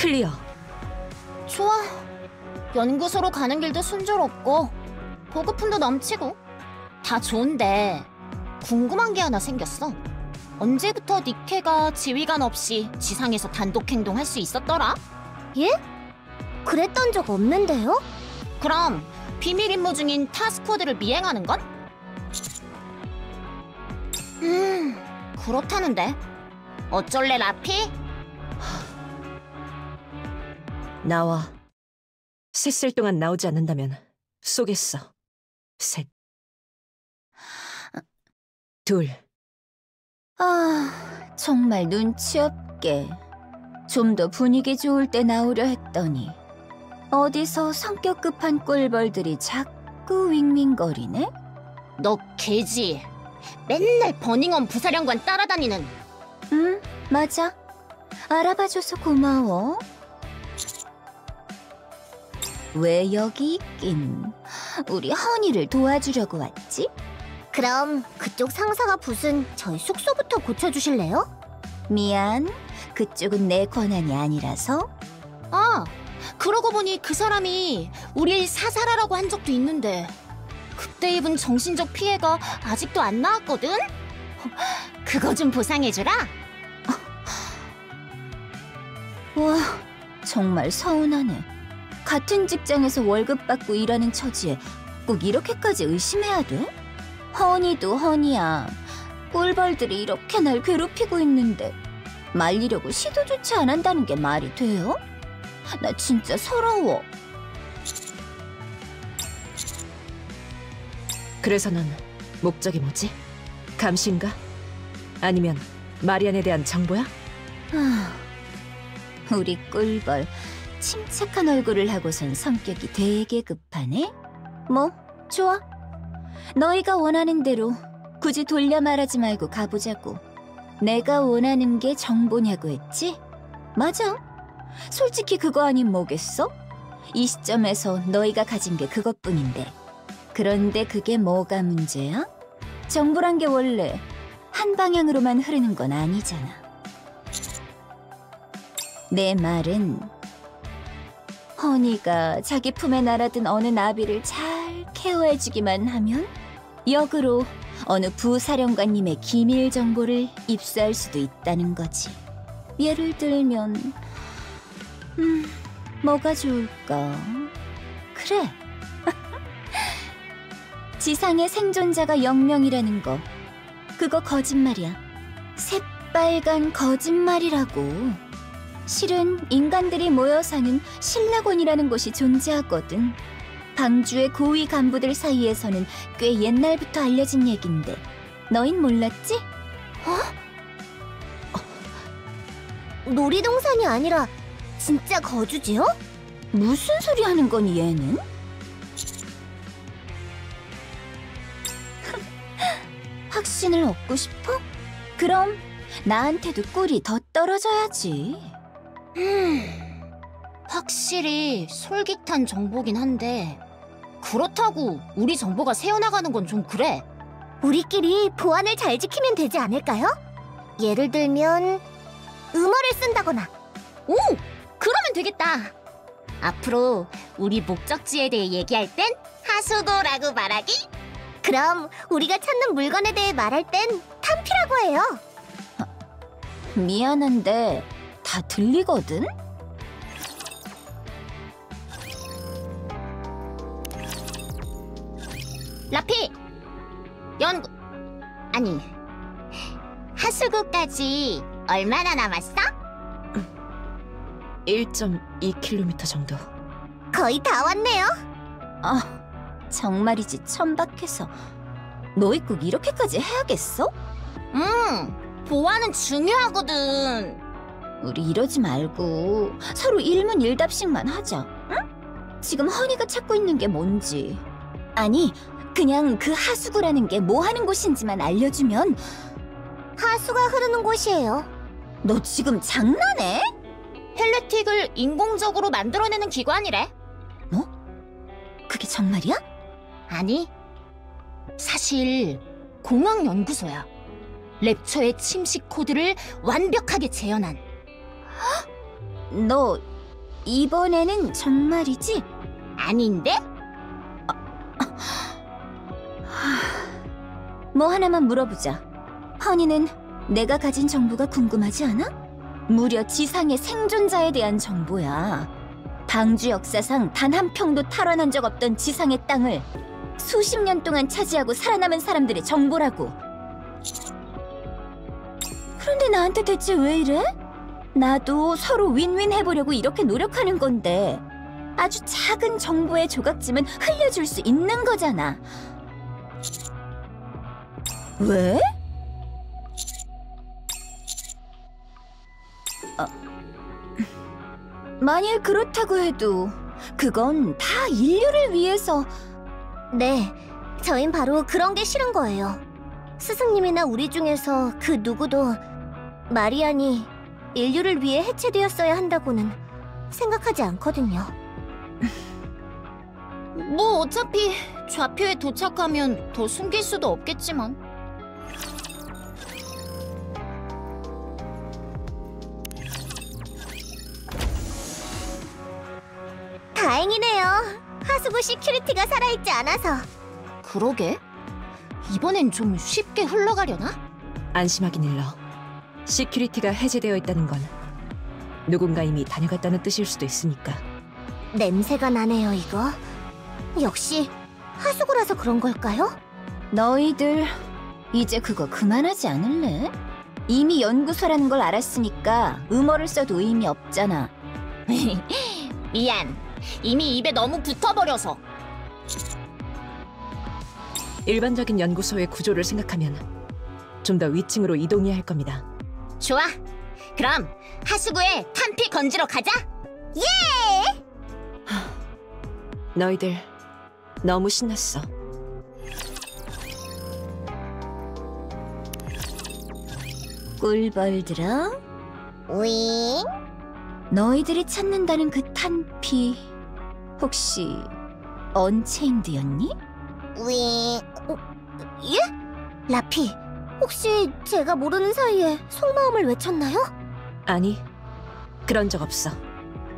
클리어. 좋아. 연구소로 가는 길도 순조롭고 보급품도 넘치고 다 좋은데 궁금한 게 하나 생겼어. 언제부터 니케가 지휘관 없이 지상에서 단독 행동할 수 있었더라? 예? 그랬던 적 없는데요? 그럼 비밀 임무 중인 타스코드를 미행하는 건? 그렇다는데. 어쩔래, 라피? 나와. 셋을 동안 나오지 않는다면 쏘겠어. 셋. 둘. 아, 정말 눈치 없게. 좀 더 분위기 좋을 때 나오려 했더니 어디서 성격 급한 꿀벌들이 자꾸 윙윙거리네? 너 개지. 맨날 버닝엄 부사령관 따라다니는. 응, 맞아. 알아봐줘서 고마워. 왜 여기 있긴? 우리 허니를 도와주려고 왔지? 그럼 그쪽 상사가 부순 저희 숙소부터 고쳐주실래요? 미안, 그쪽은 내 권한이 아니라서. 아, 그러고 보니 그 사람이 우릴 사살하라고 한 적도 있는데 그때 입은 정신적 피해가 아직도 안 나았거든? 그거 좀 보상해주라. 와, 정말 서운하네. 같은 직장에서 월급 받고 일하는 처지에 꼭 이렇게까지 의심해야 돼? 허니도 허니야. 꿀벌들이 이렇게 날 괴롭히고 있는데 말리려고 시도조차 안 한다는 게 말이 돼요? 나 진짜 서러워. 그래서 넌 목적이 뭐지? 감시인가? 아니면 마리안에 대한 정보야? 우리 꿀벌 침착한 얼굴을 하고선 성격이 되게 급하네? 뭐, 좋아. 너희가 원하는 대로 굳이 돌려 말하지 말고 가보자고. 내가 원하는 게 정보냐고 했지? 맞아. 솔직히 그거 아님 뭐겠어? 이 시점에서 너희가 가진 게 그것뿐인데. 그런데 그게 뭐가 문제야? 정보란 게 원래 한 방향으로만 흐르는 건 아니잖아. 내 말은 허니가 자기 품에 날아든 어느 나비를 잘 케어해주기만 하면 역으로 어느 부사령관님의 기밀 정보를 입수할 수도 있다는 거지. 예를 들면 뭐가 좋을까? 그래. 지상의 생존자가 0명이라는 거. 그거 거짓말이야. 새빨간 거짓말이라고. 실은 인간들이 모여 사는 신라곤이라는 곳이 존재하거든. 방주의 고위 간부들 사이에서는 꽤 옛날부터 알려진 얘긴데 너흰 몰랐지? 놀이동산이 아니라 진짜 거주지요? 무슨 소리 하는 거니 얘는? 확신을 얻고 싶어? 그럼 나한테도 꿀이 더 떨어져야지. 확실히 솔깃한 정보긴 한데 그렇다고 우리 정보가 새어나가는 건 좀 그래. 우리끼리 보안을 잘 지키면 되지 않을까요? 예를 들면 음어를 쓴다거나. 오! 그러면 되겠다. 앞으로 우리 목적지에 대해 얘기할 땐 하수도라고 말하기? 그럼 우리가 찾는 물건에 대해 말할 땐 탐피라고 해요. 미안한데 다 들리거든? 라피! 아니, 하수구까지 얼마나 남았어? 1.2km 정도. 거의 다 왔네요. 아, 정말이지 천박해서. 너희 꼭 이렇게까지 해야겠어? 보안은 중요하거든. 우리 이러지 말고 서로 일문일답씩만 하자, 응? 지금 허니가 찾고 있는 게 뭔지. 아니, 그냥 그 하수구라는 게 뭐 하는 곳인지만 알려주면. 하수가 흐르는 곳이에요. 너 지금 장난해? 헬레틱을 인공적으로 만들어내는 기관이래. 뭐? 그게 정말이야? 아니, 사실 공학연구소야. 랩처의 침식 코드를 완벽하게 재현한. 너 이번에는 정말이지? 아닌데? 뭐 하나만 물어보자. 허니는 내가 가진 정보가 궁금하지 않아? 무려 지상의 생존자에 대한 정보야. 방주 역사상 단 한 평도 탈환한 적 없던 지상의 땅을 수십 년 동안 차지하고 살아남은 사람들의 정보라고. 그런데 나한테 대체 왜 이래? 나도 서로 윈윈 해보려고 이렇게 노력하는 건데 아주 작은 정보의 조각쯤은 흘려줄 수 있는 거잖아. 왜? 만일 그렇다고 해도 그건 다 인류를 위해서. 네, 저흰 바로 그런 게 싫은 거예요. 스승님이나 우리 중에서 그 누구도 마리안이 인류를 위해 해체되었어야 한다고는 생각하지 않거든요. 뭐 어차피 좌표에 도착하면 더 숨길 수도 없겠지만. 다행이네요. 하수구 시큐리티가 살아있지 않아서. 그러게? 이번엔 좀 쉽게 흘러가려나? 안심하긴 일러. 시큐리티가 해제되어 있다는 건 누군가 이미 다녀갔다는 뜻일 수도 있으니까. 냄새가 나네요, 이거. 역시 하수구라서 그런 걸까요? 너희들 이제 그거 그만하지 않을래? 이미 연구소라는 걸 알았으니까 음어를 써도 의미 없잖아. 미안. 이미 입에 너무 붙어버려서. 일반적인 연구소의 구조를 생각하면 좀 더 위층으로 이동해야 할 겁니다. 좋아. 그럼 하수구에 탄피 건지러 가자. 너희들 너무 신났어. 꿀벌들아, 윙. 너희들이 찾는다는 그 탄피 혹시 언체인드였니? 윙. 예? 라피, 혹시 제가 모르는 사이에 속마음을 외쳤나요? 아니, 그런 적 없어.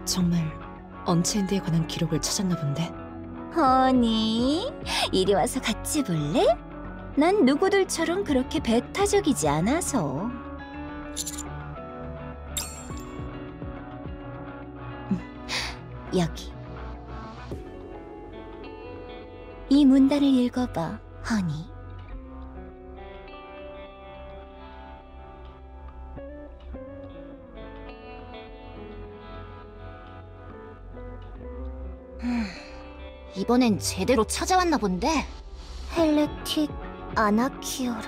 정말 언체인드에 관한 기록을 찾았나 본데. 허니, 이리 와서 같이 볼래? 난 누구들처럼 그렇게 배타적이지 않아서. 여기. 이 문단을 읽어봐, 허니. 이번엔 제대로 찾아왔나 본데. 헬레틱 아나키어르.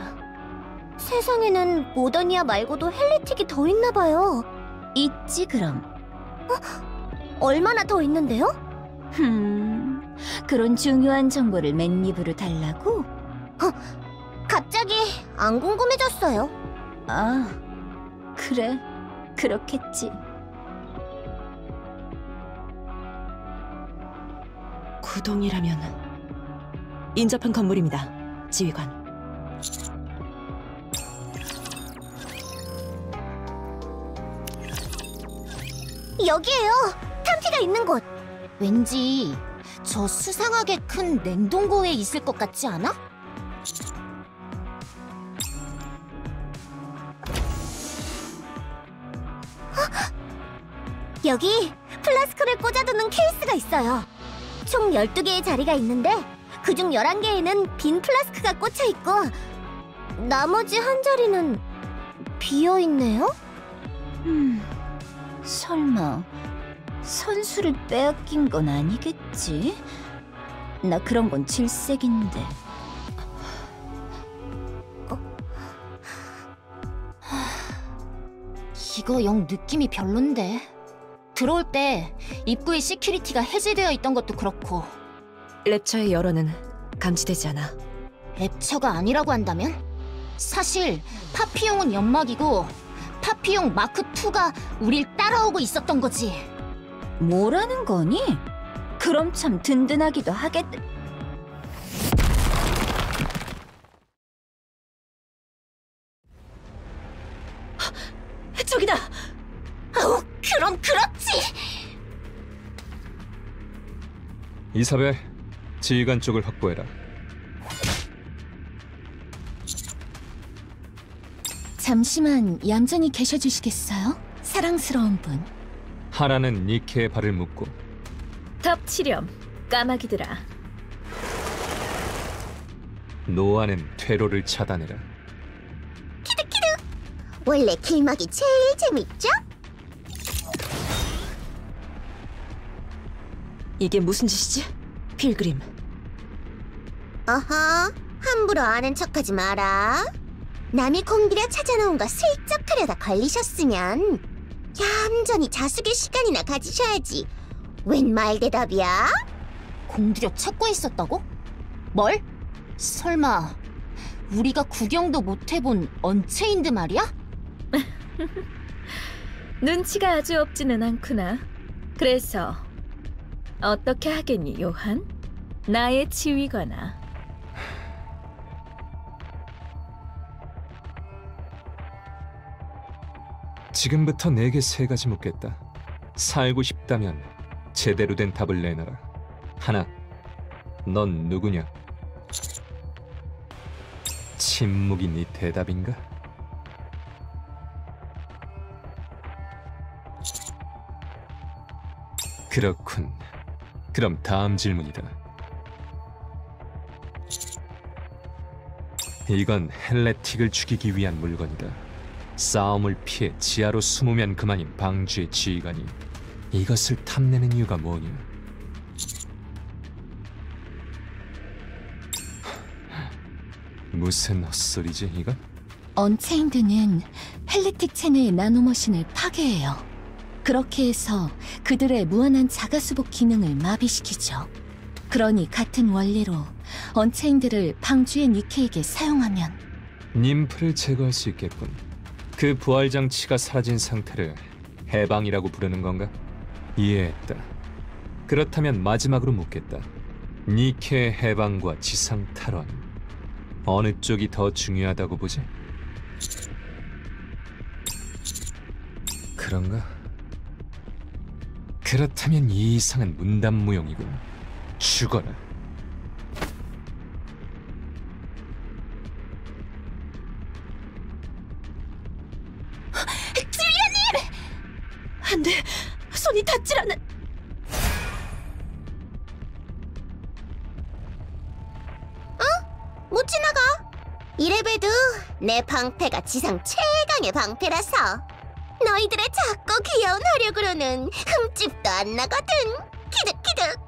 세상에는 모더니아 말고도 헬레틱이 더 있나 봐요. 있지 그럼. 얼마나 더 있는데요? 그런 중요한 정보를 맨입으로 달라고? 갑자기 안 궁금해졌어요. 아, 그래. 그렇겠지. 구동이라면 인접한 건물입니다. 지휘관. 여기에요. 탄피가 있는 곳. 왠지 저 수상하게 큰 냉동고에 있을 것 같지 않아? 여기 플라스크를 꽂아두는 케이스가 있어요. 총 12개의 자리가 있는데 그중 11개에는 빈 플라스크가 꽂혀있고 나머지 한 자리는 비어있네요? 설마 선수를 빼앗긴 건 아니겠지? 나 그런 건 질색인데. 이거 영 느낌이 별론데. 들어올 때 입구에 시큐리티가 해제되어 있던 것도 그렇고. 랩처의 열어는 감지되지 않아. 랩처가 아니라고 한다면? 사실 파피용은 연막이고 파피용 마크2가 우릴 따라오고 있었던 거지. 뭐라는 거니? 그럼 참 든든하기도 하겠... 저기다! 아우, 그럼 그렇지! 이사벨, 지휘관 쪽을 확보해라. 잠시만 얌전히 계셔주시겠어요? 사랑스러운 분. 하나는 니케의 발을 묶고 덮치렴, 까마귀들아. 노아는 퇴로를 차단해라. 원래 길막이 제일 재밌죠? 이게 무슨 짓이지? 필그림. 어허, 함부로 아는 척하지 마라. 남이 공들여 찾아놓은 거 슬쩍 하려다 걸리셨으면 얌전히 자숙의 시간이나 가지셔야지. 웬 말대답이야? 공들여 찾고 있었다고? 뭘? 설마 우리가 구경도 못 해본 언체인드 말이야? 눈치가 아주 없지는 않구나. 그래서 어떻게 하겠니, 요한? 나의 지휘관아. 지금부터 내게 세 가지 묻겠다. 살고 싶다면 제대로 된 답을 내놔라. 하나, 넌 누구냐? 침묵이 네 대답인가? 그렇군. 그럼 다음 질문이다. 이건 헬레틱을 죽이기 위한 물건이다. 싸움을 피해 지하로 숨으면 그만인 방주의 지휘관이 이것을 탐내는 이유가 뭐냐? 무슨 헛소리지 이건? 언체인드는 헬레틱 체내의 나노머신을 파괴해요. 그렇게 해서 그들의 무한한 자가수복 기능을 마비시키죠. 그러니 같은 원리로 언체인드를 방주의 니케에게 사용하면 님프를 제거할 수 있겠군. 그 부활 장치가 사라진 상태를 해방이라고 부르는 건가? 이해했다. 그렇다면 마지막으로 묻겠다. 니케의 해방과 지상 탈환, 어느 쪽이 더 중요하다고 보지? 그런가? 그렇다면 이 이상은 문단무용이군. 죽어라. 안 돼, 손이 닿질 않아. 못 지나가. 이래봬도 내 방패가 지상 최강의 방패라서 너희들의 작고 귀여운 화력으로는 흠집도 안 나거든. 키득키득.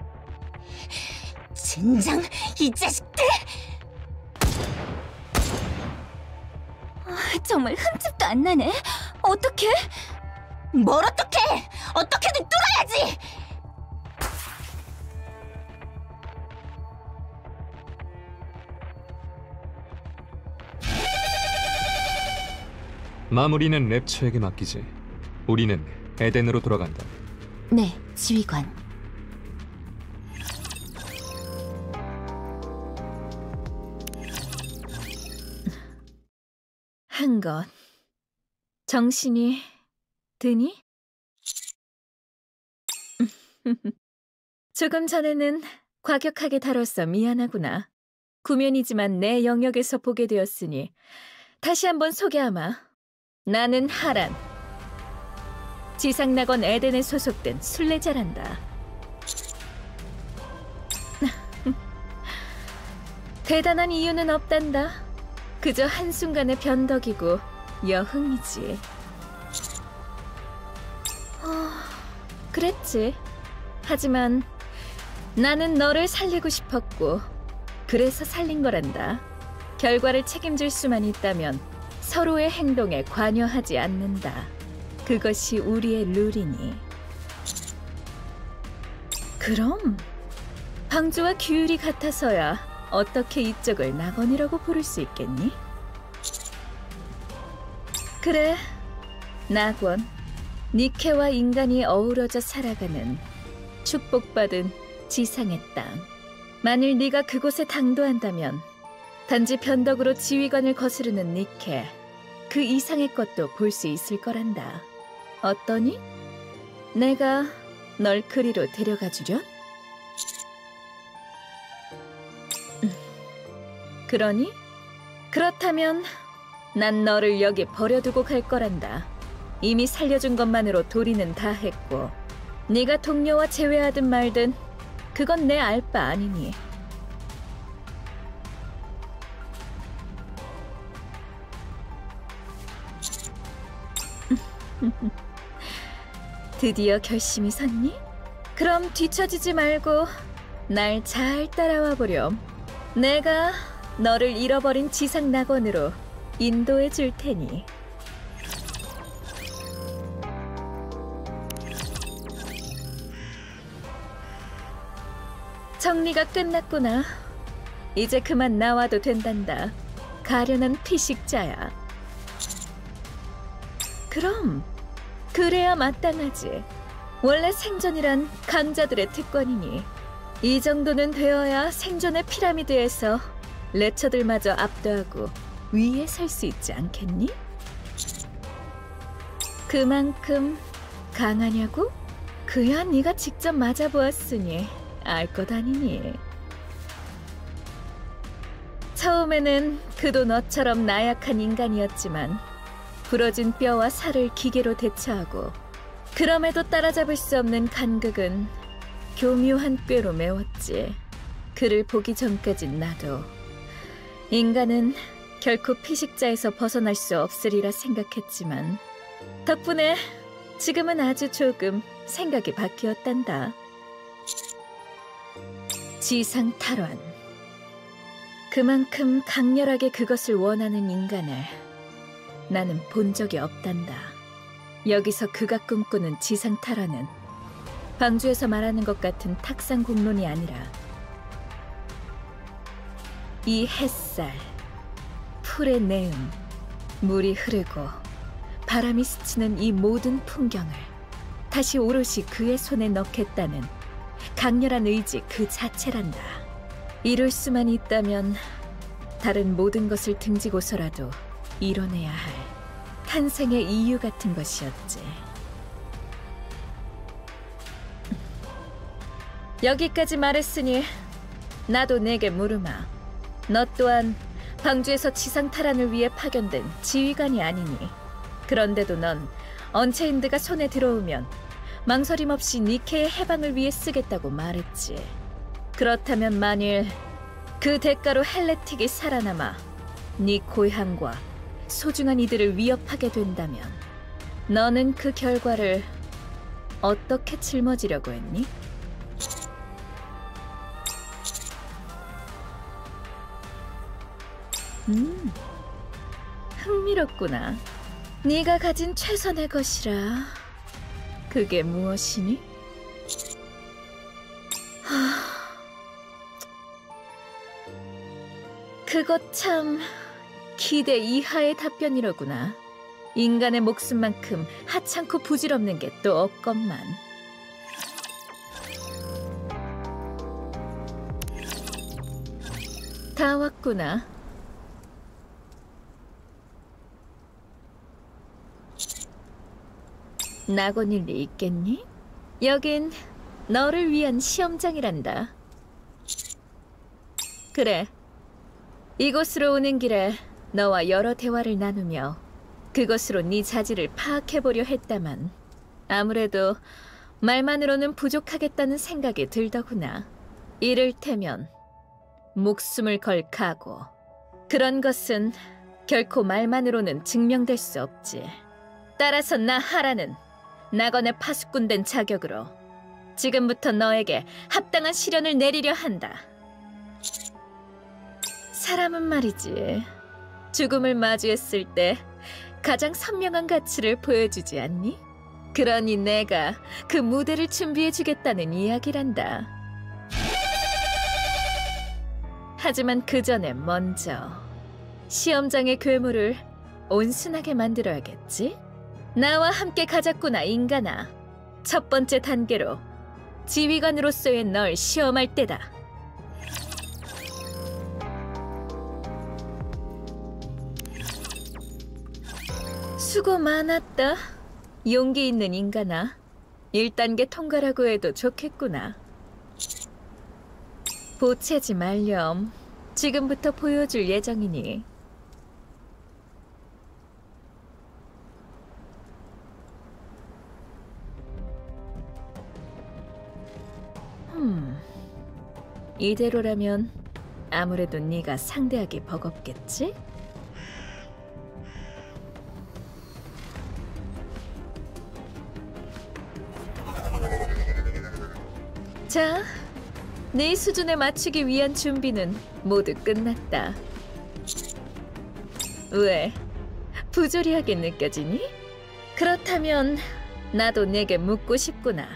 젠장, 이 자식들! 정말 흠집도 안 나네. 어떡해? 뭘 어떡해! 어떻게든 뚫어야지! 마무리는 랩처에게 맡기지. 우리는 에덴으로 돌아간다. 네, 지휘관. 한 것. 정신이 드니? 조금 전에는 과격하게 다뤄서 미안하구나. 구면이지만 내 영역에서 보게 되었으니 다시 한번 소개하마. 나는 하란. 지상낙원 에덴에 소속된 순례자란다. 대단한 이유는 없단다. 그저 한순간의 변덕이고 여흥이지. 그랬지. 하지만 나는 너를 살리고 싶었고 그래서 살린 거란다. 결과를 책임질 수만 있다면 서로의 행동에 관여하지 않는다. 그것이 우리의 룰이니. 그럼 방주와 규율이 같아서야 어떻게 이쪽을 낙원이라고 부를 수 있겠니? 그래, 낙원. 니케와 인간이 어우러져 살아가는 축복받은 지상의 땅. 만일 네가 그곳에 당도한다면 단지 변덕으로 지휘관을 거스르는 니케, 그 이상의 것도 볼 수 있을 거란다. 어떠니? 내가 널 그리로 데려가 주련? 그러니? 그렇다면 난 너를 여기 버려두고 갈 거란다. 이미 살려준 것만으로 도리는 다 했고 네가 동료와 재회하든 말든 그건 내 알 바 아니니. 드디어 결심이 섰니? 그럼 뒤처지지 말고 날 잘 따라와 보렴. 내가 너를 잃어버린 지상 낙원으로 인도해 줄 테니. 정리가 끝났구나. 이제 그만 나와도 된단다. 가련한 피식자야. 그럼 그래야 마땅하지. 원래 생존이란 강자들의 특권이니 이 정도는 되어야 생존의 피라미드에서 레처들마저 압도하고 위에 설 수 있지 않겠니? 그만큼 강하냐고? 그야 네가 직접 맞아보았으니 알 것 아니니. 처음에는 그도 너처럼 나약한 인간이었지만 부러진 뼈와 살을 기계로 대처하고 그럼에도 따라잡을 수 없는 간극은 교묘한 꾀로 메웠지. 그를 보기 전까진 나도 인간은 결코 피식자에서 벗어날 수 없으리라 생각했지만 덕분에 지금은 아주 조금 생각이 바뀌었단다. 지상 탈환. 그만큼 강렬하게 그것을 원하는 인간을 나는 본 적이 없단다. 여기서 그가 꿈꾸는 지상 탈환은 방주에서 말하는 것 같은 탁상 공론이 아니라 이 햇살, 풀의 내음, 물이 흐르고 바람이 스치는 이 모든 풍경을 다시 오롯이 그의 손에 넣겠다는 강렬한 의지 그 자체란다. 이룰 수만 있다면 다른 모든 것을 등지고서라도 이뤄내야 할 탄생의 이유 같은 것이었지. 여기까지 말했으니 나도 내게 물으마. 너 또한 방주에서 지상 탈환을 위해 파견된 지휘관이 아니니. 그런데도 넌 언체인드가 손에 들어오면 망설임 없이 니케의 해방을 위해 쓰겠다고 말했지. 그렇다면 만일 그 대가로 헬레틱이 살아남아 네 고향과 소중한 이들을 위협하게 된다면 너는 그 결과를 어떻게 짊어지려고 했니? 흥미롭구나. 네가 가진 최선의 것이라. 그게 무엇이니? 그것 참 기대 이하의 답변이로구나. 인간의 목숨만큼 하찮고 부질없는 게 또 없건만. 다 왔구나. 낙원일 리 있겠니? 여긴 너를 위한 시험장이란다. 그래. 이곳으로 오는 길에 너와 여러 대화를 나누며 그것으로 네 자질을 파악해보려 했다만 아무래도 말만으로는 부족하겠다는 생각이 들더구나. 이를테면 목숨을 걸 각오. 그런 것은 결코 말만으로는 증명될 수 없지. 따라서 나 하라는 낙원의 파수꾼된 자격으로 지금부터 너에게 합당한 시련을 내리려 한다. 사람은 말이지, 죽음을 마주했을 때 가장 선명한 가치를 보여주지 않니? 그러니 내가 그 무대를 준비해주겠다는 이야기란다. 하지만 그 전에 먼저 시험장의 괴물을 온순하게 만들어야겠지? 나와 함께 가자꾸나, 인간아. 첫 번째 단계로 지휘관으로서의 널 시험할 때다. 수고 많았다. 용기 있는 인간아. 1단계 통과라고 해도 좋겠구나. 보채지 말렴. 지금부터 보여줄 예정이니. 이대로라면 아무래도 네가 상대하기 버겁겠지? 자, 네 수준에 맞추기 위한 준비는 모두 끝났다. 왜? 부조리하게 느껴지니? 그렇다면 나도 내게 묻고 싶구나.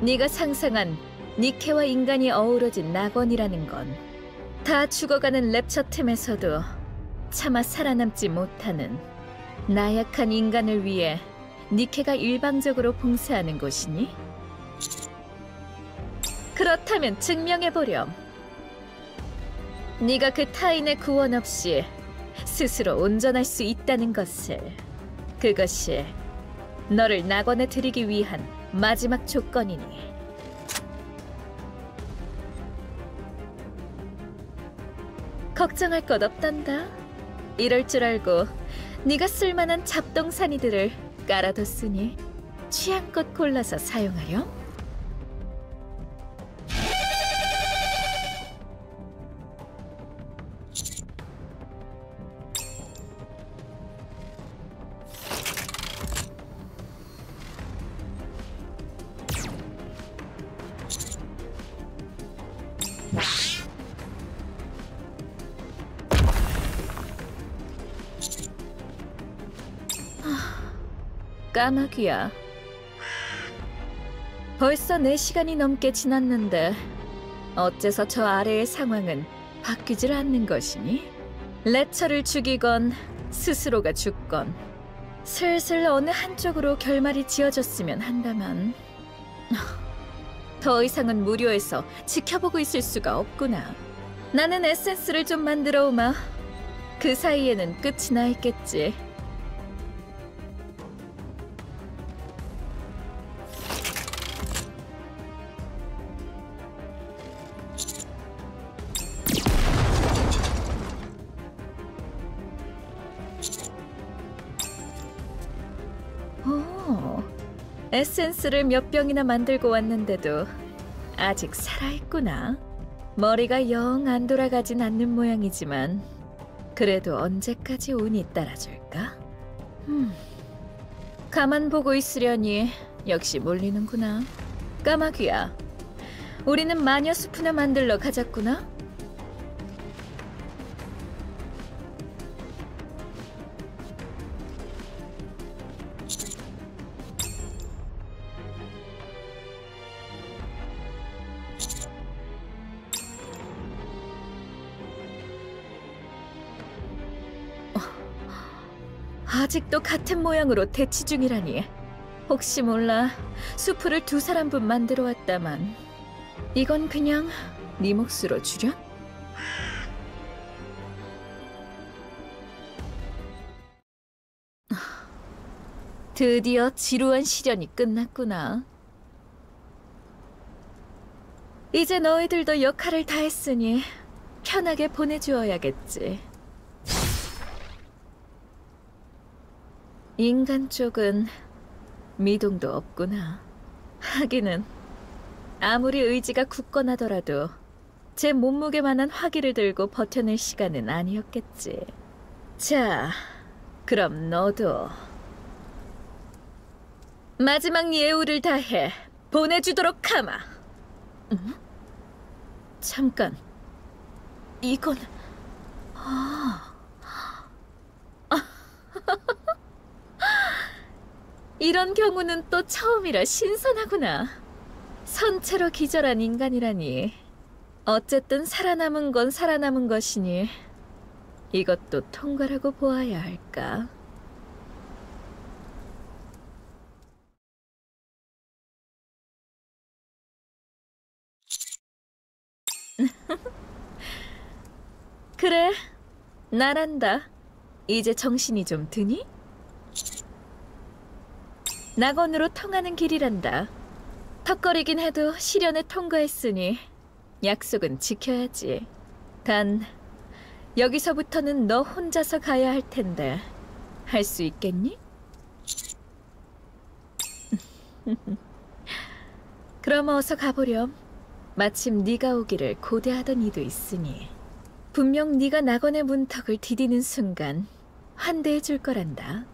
네가 상상한 니케와 인간이 어우러진 낙원이라는 건 다 죽어가는 랩처 틈에서도 차마 살아남지 못하는 나약한 인간을 위해 니케가 일방적으로 봉사하는 곳이니? 그렇다면 증명해보렴. 네가 그 타인의 구원 없이 스스로 온전할 수 있다는 것을. 그것이 너를 낙원에 들이기 위한 마지막 조건이니. 걱정할 것 없단다. 이럴 줄 알고 네가 쓸만한 잡동사니들을 깔아뒀으니 취향껏 골라서 사용하렴. 까마귀야. 벌써 4시간이 넘게 지났는데 어째서 저 아래의 상황은 바뀌질 않는 것이니? 레처를 죽이건 스스로가 죽건 슬슬 어느 한쪽으로 결말이 지어졌으면 한다만 더 이상은 무료해서 지켜보고 있을 수가 없구나. 나는 에센스를 좀 만들어 오마. 그 사이에는 끝이 나 있겠지. 에센스를 몇 병이나 만들고 왔는데도 아직 살아있구나. 머리가 영 안 돌아가진 않는 모양이지만 그래도 언제까지 운이 따라줄까? 가만 보고 있으려니 역시 몰리는구나. 까마귀야, 우리는 마녀 수프나 만들러 가자꾸나? 아직도 같은 모양으로 대치 중이라니. 혹시 몰라 수프를 2사람분 만들어 왔다만 이건 그냥 네 몫으로 주련? 드디어 지루한 시련이 끝났구나. 이제 너희들도 역할을 다 했으니 편하게 보내주어야겠지. 인간 쪽은 미동도 없구나. 하기는 아무리 의지가 굳건하더라도 제 몸무게만한 화기를 들고 버텨낼 시간은 아니었겠지. 자, 그럼 너도 마지막 예우를 다해 보내주도록 하마. 응? 잠깐, 이건... 이런 경우는 또 처음이라 신선하구나. 선체로 기절한 인간이라니. 어쨌든 살아남은 건 살아남은 것이니 이것도 통과라고 보아야 할까? 그래, 나란다. 이제 정신이 좀 드니? 낙원으로 통하는 길이란다. 턱거리긴 해도 시련에 통과했으니 약속은 지켜야지. 단 여기서부터는 너 혼자서 가야 할 텐데 할 수 있겠니? 그럼 어서 가보렴. 마침 네가 오기를 고대하던 이도 있으니 분명 네가 낙원의 문턱을 디디는 순간 환대해 줄 거란다.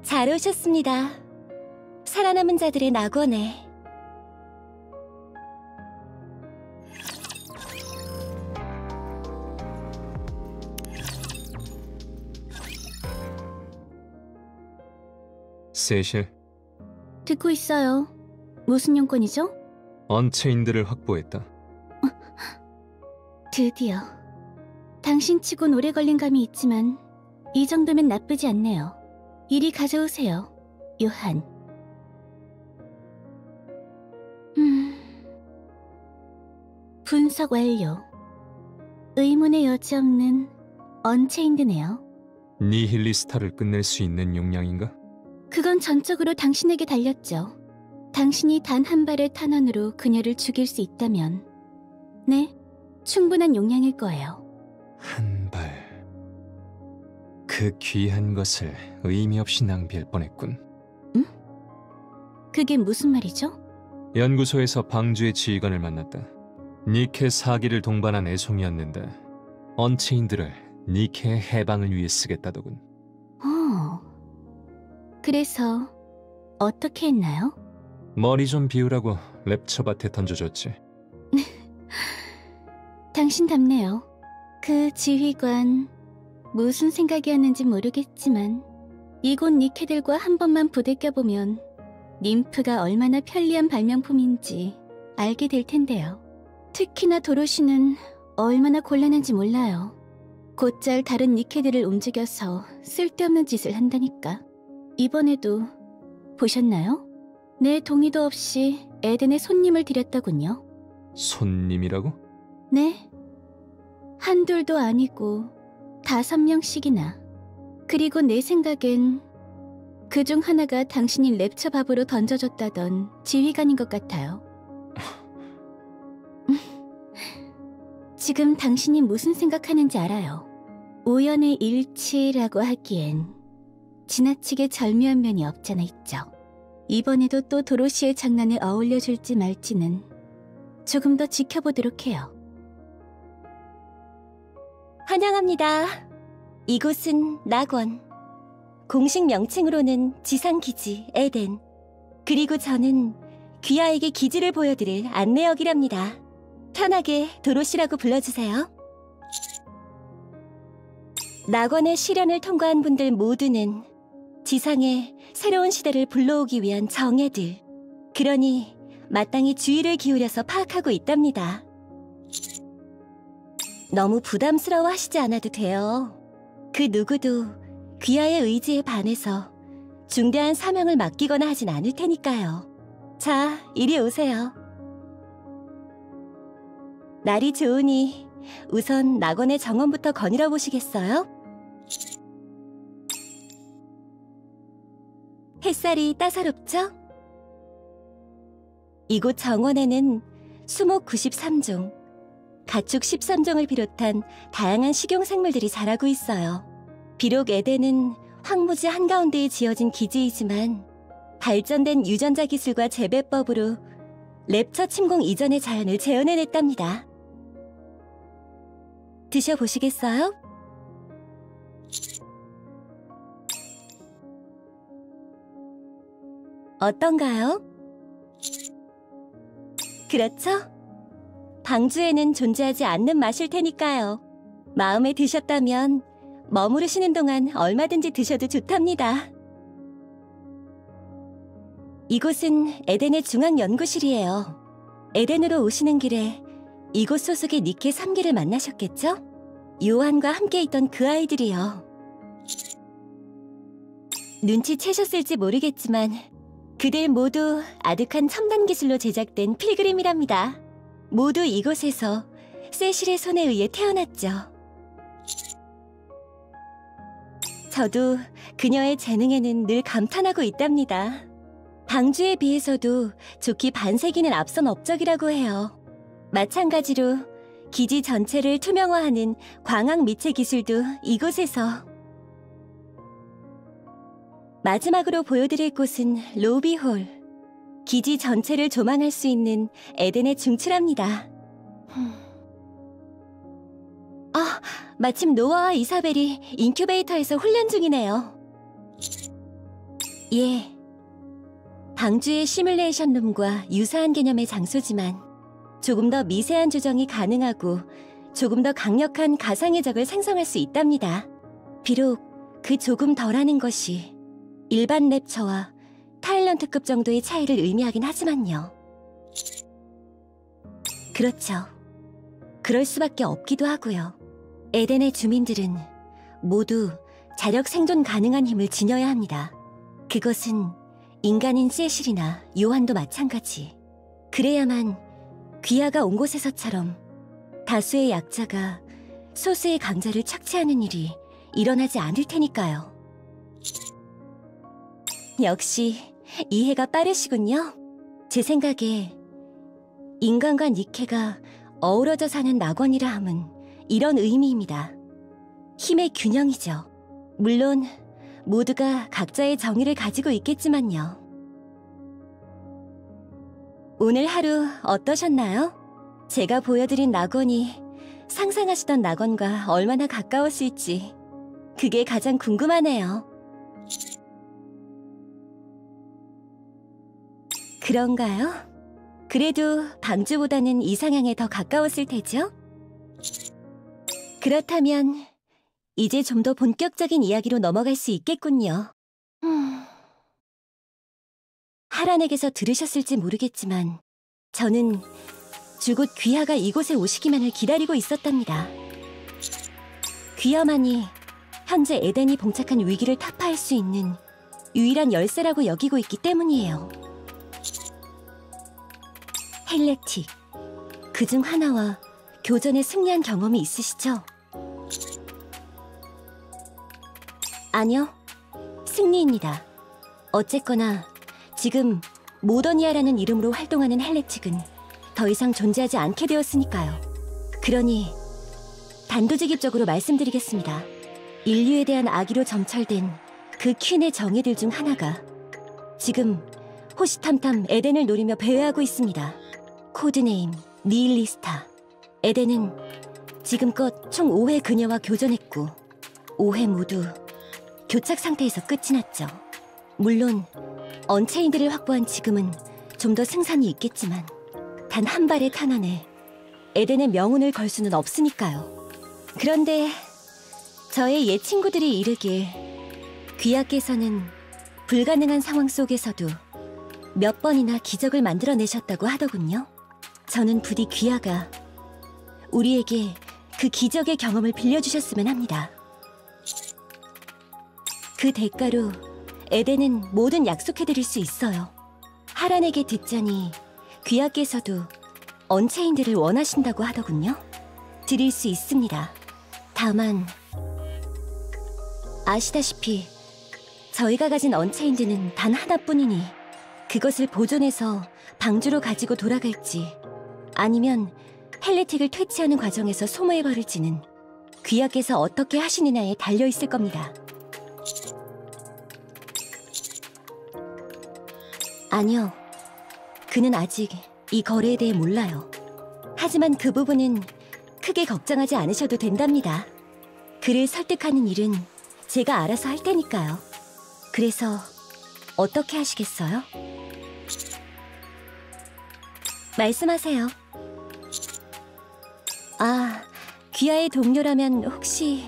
잘 오셨습니다. 살아남은 자들의 낙원에. 세실, 듣고 있어요. 무슨 용건이죠? 언체인들을 확보했다. 드디어. 당신 치곤 오래 걸린 감이 있지만 이 정도면 나쁘지 않네요. 이리 가져오세요, 요한. 분석 완료. 의문의 여지 없는 언체인드네요. 니힐리스타를 끝낼 수 있는 용량인가? 그건 전적으로 당신에게 달렸죠. 당신이 단 한 발의 탄원으로 그녀를 죽일 수 있다면 네, 충분한 용량일 거예요. 한 발. 그 귀한 것을 의미 없이 낭비할 뻔했군. 그게 무슨 말이죠? 연구소에서 방주의 지휘관을 만났다. 니케 사기를 동반한 애송이었는데 언체인들을 니케의 해방을 위해 쓰겠다더군. 그래서 어떻게 했나요? 머리 좀 비우라고 랩처밭에 던져줬지. 당신답네요. 그 지휘관 무슨 생각이었는지 모르겠지만 이곳 니케들과 한 번만 부대껴보면 님프가 얼마나 편리한 발명품인지 알게 될 텐데요. 특히나 도로시는 얼마나 곤란한지 몰라요. 곧잘 다른 니케들을 움직여서 쓸데없는 짓을 한다니까. 이번에도 보셨나요? 내 동의도 없이 에덴에 손님을 들였더군요. 손님이라고? 네. 한둘도 아니고 5명씩이나. 그리고 내 생각엔 그중 하나가 당신이 랩처 밥으로 던져줬다던 지휘관인 것 같아요. 지금 당신이 무슨 생각하는지 알아요. 우연의 일치라고 하기엔 지나치게 절묘한 면이 없잖아 있죠. 이번에도 또 도로시의 장난에 어울려줄지 말지는 조금 더 지켜보도록 해요. 환영합니다. 이곳은 낙원. 공식 명칭으로는 지상기지 에덴. 그리고 저는 귀하에게 기지를 보여드릴 안내역이랍니다. 편하게 도로시라고 불러주세요. 낙원의 시련을 통과한 분들 모두는 지상에 새로운 시대를 불러오기 위한 정예들. 그러니 마땅히 주의를 기울여서 파악하고 있답니다. 너무 부담스러워 하시지 않아도 돼요. 그 누구도 귀하의 의지에 반해서 중대한 사명을 맡기거나 하진 않을 테니까요. 자, 이리 오세요. 날이 좋으니 우선 낙원의 정원부터 거닐어 보시겠어요? 햇살이 따사롭죠? 이곳 정원에는 수목 93종, 가축 13종을 비롯한 다양한 식용생물들이 자라고 있어요. 비록 에덴은 황무지 한가운데에 지어진 기지이지만 발전된 유전자 기술과 재배법으로 랩처 침공 이전의 자연을 재현해냈답니다. 드셔보시겠어요? 어떤가요? 그렇죠? 방주에는 존재하지 않는 맛일 테니까요. 마음에 드셨다면 머무르시는 동안 얼마든지 드셔도 좋답니다. 이곳은 에덴의 중앙연구실이에요. 에덴으로 오시는 길에 이곳 소속의 니케 3기를 만나셨겠죠? 요한과 함께 있던 그 아이들이요. 눈치채셨을지 모르겠지만 그들 모두 아득한 첨단 기술로 제작된 필그림이랍니다. 모두 이곳에서 세실의 손에 의해 태어났죠. 저도 그녀의 재능에는 늘 감탄하고 있답니다. 방주에 비해서도 좋기 반세기는 앞선 업적이라고 해요. 마찬가지로 기지 전체를 투명화하는 광학 미체 기술도 이곳에서. 마지막으로 보여드릴 곳은 로비홀. 기지 전체를 조망할 수 있는 에덴의 중추랍니다. 아, 마침 노아와 이사벨이 인큐베이터에서 훈련 중이네요. 예. 방주의 시뮬레이션룸과 유사한 개념의 장소지만 조금 더 미세한 조정이 가능하고 조금 더 강력한 가상의 적을 생성할 수 있답니다. 비록 그 조금 덜하는 것이 일반 랩처와 타일런트급 정도의 차이를 의미하긴 하지만요. 그렇죠. 그럴 수밖에 없기도 하고요. 에덴의 주민들은 모두 자력 생존 가능한 힘을 지녀야 합니다. 그것은 인간인 세실이나 요한도 마찬가지. 그래야만 귀하가 온 곳에서처럼 다수의 약자가 소수의 강자를 착취하는 일이 일어나지 않을 테니까요. 역시 이해가 빠르시군요. 제 생각에 인간과 니케가 어우러져 사는 낙원이라 함은 이런 의미입니다. 힘의 균형이죠. 물론 모두가 각자의 정의를 가지고 있겠지만요. 오늘 하루 어떠셨나요? 제가 보여드린 낙원이 상상하시던 낙원과 얼마나 가까웠을지 그게 가장 궁금하네요. 그런가요? 그래도 방주보다는 이상향에 더 가까웠을 테죠? 그렇다면 이제 좀 더 본격적인 이야기로 넘어갈 수 있겠군요. 하란에게서 들으셨을지 모르겠지만 저는 줄곧 귀하가 이곳에 오시기만을 기다리고 있었답니다. 귀하만이 현재 에덴이 봉착한 위기를 타파할 수 있는 유일한 열쇠라고 여기고 있기 때문이에요. 헬레틱, 그중 하나와 교전에 승리한 경험이 있으시죠? 아니요, 승리입니다. 어쨌거나 지금 모더니아라는 이름으로 활동하는 헬레틱은 더 이상 존재하지 않게 되었으니까요. 그러니 단도직입적으로 말씀드리겠습니다. 인류에 대한 악의로 점철된 그 퀸의 정예들 중 하나가 지금 호시탐탐 에덴을 노리며 배회하고 있습니다. 코드네임 니힐리스타. 에덴은 지금껏 총 5회 그녀와 교전했고 5회 모두 교착 상태에서 끝이 났죠. 물론 언체인들을 확보한 지금은 좀 더 승산이 있겠지만 단 한 발의 탄환에 에덴의 명운을 걸 수는 없으니까요. 그런데 저의 옛 친구들이 이르길 귀하께서는 불가능한 상황 속에서도 몇 번이나 기적을 만들어내셨다고 하더군요. 저는 부디 귀하가 우리에게 그 기적의 경험을 빌려주셨으면 합니다. 그 대가로 에덴은 뭐든 약속해드릴 수 있어요. 하란에게 듣자니 귀하께서도 언체인들을 원하신다고 하더군요. 드릴 수 있습니다. 다만 아시다시피 저희가 가진 언체인드는 단 하나뿐이니 그것을 보존해서 방주로 가지고 돌아갈지 아니면 헬레틱을 퇴치하는 과정에서 소모해버릴지는 귀하께서 어떻게 하시느냐에 달려있을 겁니다. 아니요, 그는 아직 이 거래에 대해 몰라요. 하지만 그 부분은 크게 걱정하지 않으셔도 된답니다. 그를 설득하는 일은 제가 알아서 할 테니까요. 그래서 어떻게 하시겠어요? 말씀하세요. 아, 귀하의 동료라면 혹시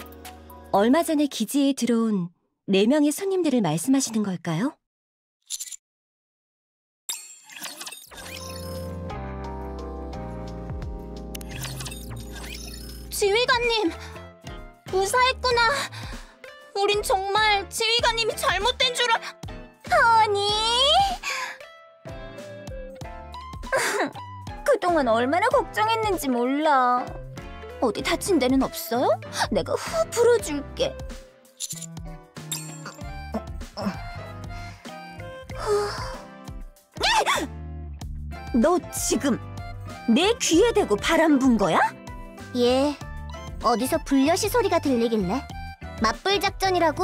얼마 전에 기지에 들어온 4명의 손님들을 말씀하시는 걸까요? 지휘관님, 무사했구나. 우린 정말 지휘관님이 잘못된 줄 아니. 그동안 얼마나 걱정했는지 몰라. 어디 다친 데는 없어요? 내가 후 불어줄게. 너 지금 내 귀에 대고 바람 분 거야? 예. 어디서 불려시 소리가 들리길래 맞불 작전이라고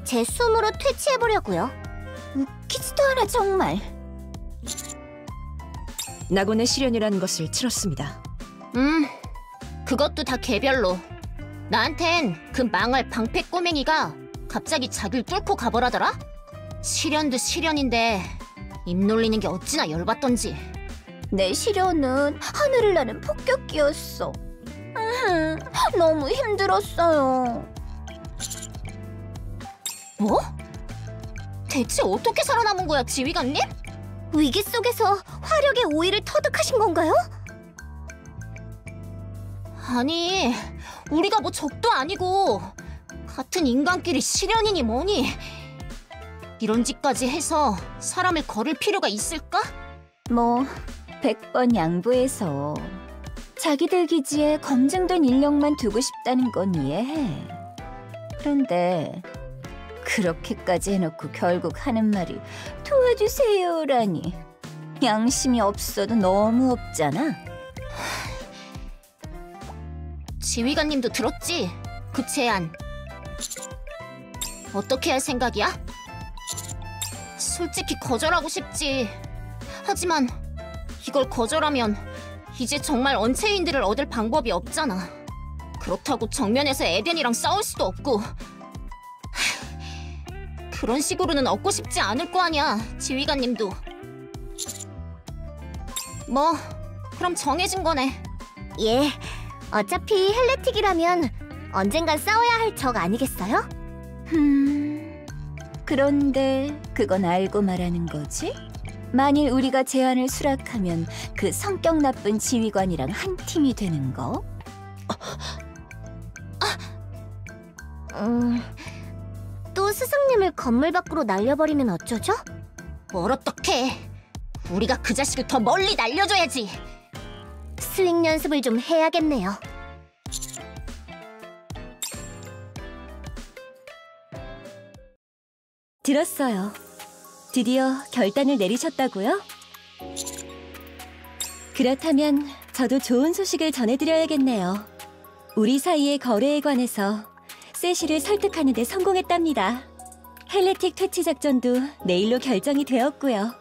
제 숨으로 퇴치해보려고요. 웃기지도 않아 정말. 낙원의 시련이라는 것을 치렀습니다. 그것도 다 개별로. 나한텐 그 망할 방패 꼬맹이가 갑자기 자기를 뚫고 가버라더라? 시련도 시련인데 입 놀리는 게 어찌나 열받던지. 내 시련은 하늘을 나는 폭격기였어. 너무 힘들었어요. 뭐? 대체 어떻게 살아남은 거야, 지휘관님? 위기 속에서 화력의 오일을 터득하신 건가요? 아니, 우리가 뭐 적도 아니고 같은 인간끼리 시련이니 뭐니. 이런 짓까지 해서 사람을 거를 필요가 있을까? 뭐 100번 양보해서 자기들 기지에 검증된 인력만 두고 싶다는 건 이해해. 그런데 그렇게까지 해놓고 결국 하는 말이 도와주세요라니. 양심이 없어도 너무 없잖아. 지휘관님도 들었지? 그 제안. 어떻게 할 생각이야? 솔직히 거절하고 싶지. 하지만 이걸 거절하면 이제 정말 언체인들을 얻을 방법이 없잖아. 그렇다고 정면에서 에덴이랑 싸울 수도 없고. 그런 식으로는 얻고 싶지 않을 거 아니야, 지휘관님도. 뭐, 그럼 정해진 거네. 예. 어차피 헬레틱이라면 언젠간 싸워야 할 적 아니겠어요? 그런데 그건 알고 말하는 거지? 만일 우리가 제안을 수락하면 그 성격 나쁜 지휘관이랑 한 팀이 되는 거? 또 스승님을 건물 밖으로 날려버리면 어쩌죠? 뭘 어떡해. 우리가 그 자식을 더 멀리 날려줘야지. 스윙 연습을 좀 해야겠네요. 들었어요. 드디어 결단을 내리셨다고요? 그렇다면 저도 좋은 소식을 전해드려야겠네요. 우리 사이의 거래에 관해서 세시를 설득하는 데 성공했답니다. 헬레틱 퇴치 작전도 내일로 결정이 되었고요.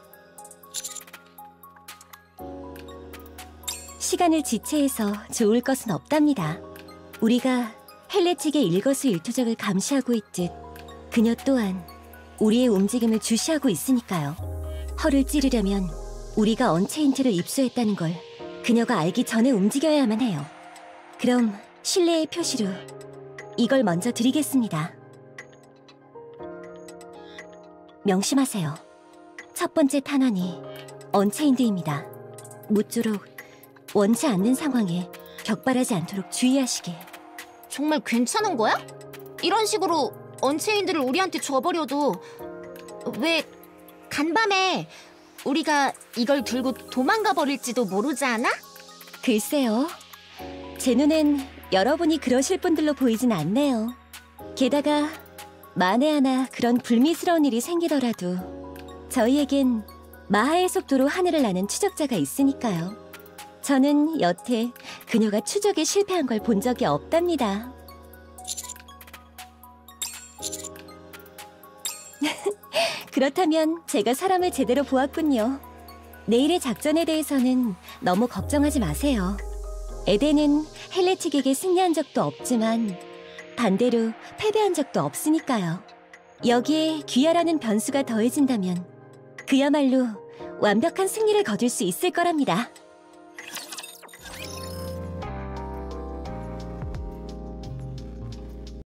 시간을 지체해서 좋을 것은 없답니다. 우리가 헬레틱의 일거수일투족을 감시하고 있듯 그녀 또한 우리의 움직임을 주시하고 있으니까요. 허를 찌르려면 우리가 언체인트를 입수했다는 걸 그녀가 알기 전에 움직여야만 해요. 그럼 신뢰의 표시로 이걸 먼저 드리겠습니다. 명심하세요. 첫 번째 탄환이 언체인드입니다. 모쪼록 원치 않는 상황에 격발하지 않도록 주의하시길. 정말 괜찮은 거야? 이런 식으로 언체인들을 우리한테 줘버려도 왜 간밤에 우리가 이걸 들고 도망가 버릴지도 모르지 않아? 글쎄요. 제 눈엔 여러분이 그러실 분들로 보이진 않네요. 게다가 만에 하나 그런 불미스러운 일이 생기더라도 저희에겐 마하의 속도로 하늘을 나는 추적자가 있으니까요. 저는 여태 그녀가 추적에 실패한 걸 본 적이 없답니다. 그렇다면 제가 사람을 제대로 보았군요. 내일의 작전에 대해서는 너무 걱정하지 마세요. 에덴은 헬레틱에게 승리한 적도 없지만 반대로 패배한 적도 없으니까요. 여기에 귀하라는 변수가 더해진다면 그야말로 완벽한 승리를 거둘 수 있을 거랍니다.